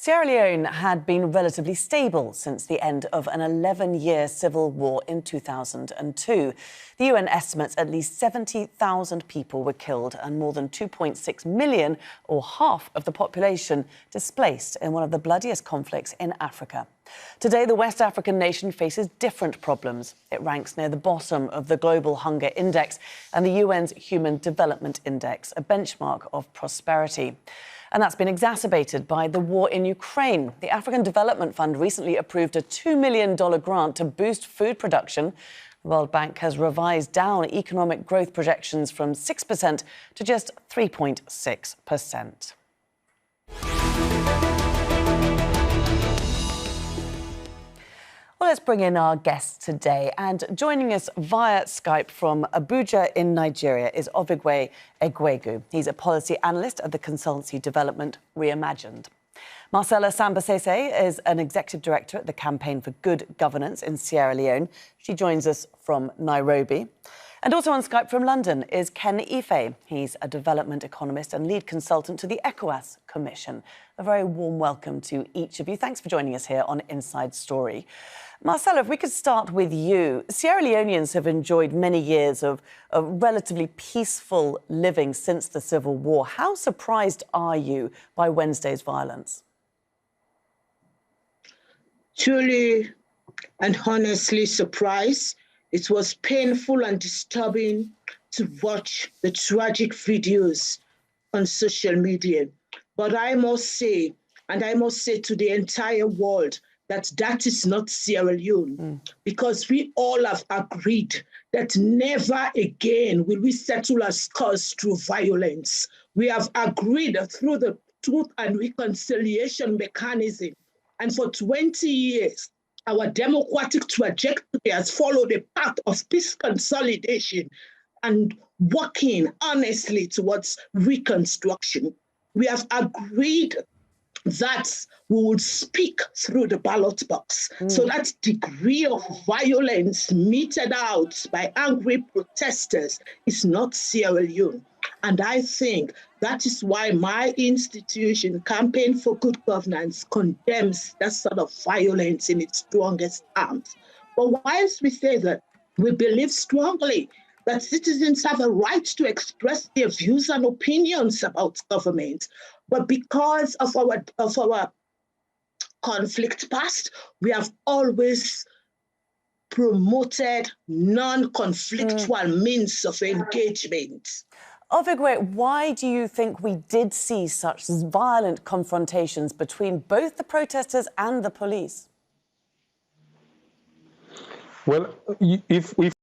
Sierra Leone had been relatively stable since the end of an 11-year civil war in 2002. The UN estimates at least 70,000 people were killed and more than 2.6 million, or half of the population, displaced in one of the bloodiest conflicts in Africa. Today, the West African nation faces different problems. It ranks near the bottom of the Global Hunger Index and the UN's Human Development Index, a benchmark of prosperity. And that's been exacerbated by the war in Ukraine. The African Development Fund recently approved a $2 million grant to boost food production. The World Bank has revised down economic growth projections from 6% to just 3.6%. Well, let's bring in our guests today. And joining us via Skype from Abuja in Nigeria is Obigwe Egwegu. He's a policy analyst at the consultancy Development Reimagined. Marcella Sambasese is an executive director at the Campaign for Good Governance in Sierra Leone. She joins us from Nairobi. And also on Skype from London is Ken Ife. He's a development economist and lead consultant to the ECOWAS Commission. A very warm welcome to each of you. Thanks for joining us here on Inside Story. Marcella, if we could start with you. Sierra Leoneans have enjoyed many years of relatively peaceful living since the Civil War. How surprised are you by Wednesday's violence? Truly and honestly surprised. It was painful and disturbing to watch the tragic videos on social media. But I must say, and I must say to the entire world, that is not Sierra Leone, because we all have agreed that never again will we settle our scores through violence. We have agreed through the Truth and Reconciliation mechanism. And for 20 years, our democratic trajectory has followed a path of peace consolidation and working honestly towards reconstruction. We have agreed that we would speak through the ballot box. So that degree of violence meted out by angry protesters is not Sierra Leone. And I think that is why my institution, Campaign for Good Governance, condemns that sort of violence in its strongest terms. But whilst we say that, we believe strongly that citizens have a right to express their views and opinions about government. But because of our conflict past, we have always promoted non-conflictual means of engagement. Obigwe, why do you think we did see such violent confrontations between both the protesters and the police? Well, if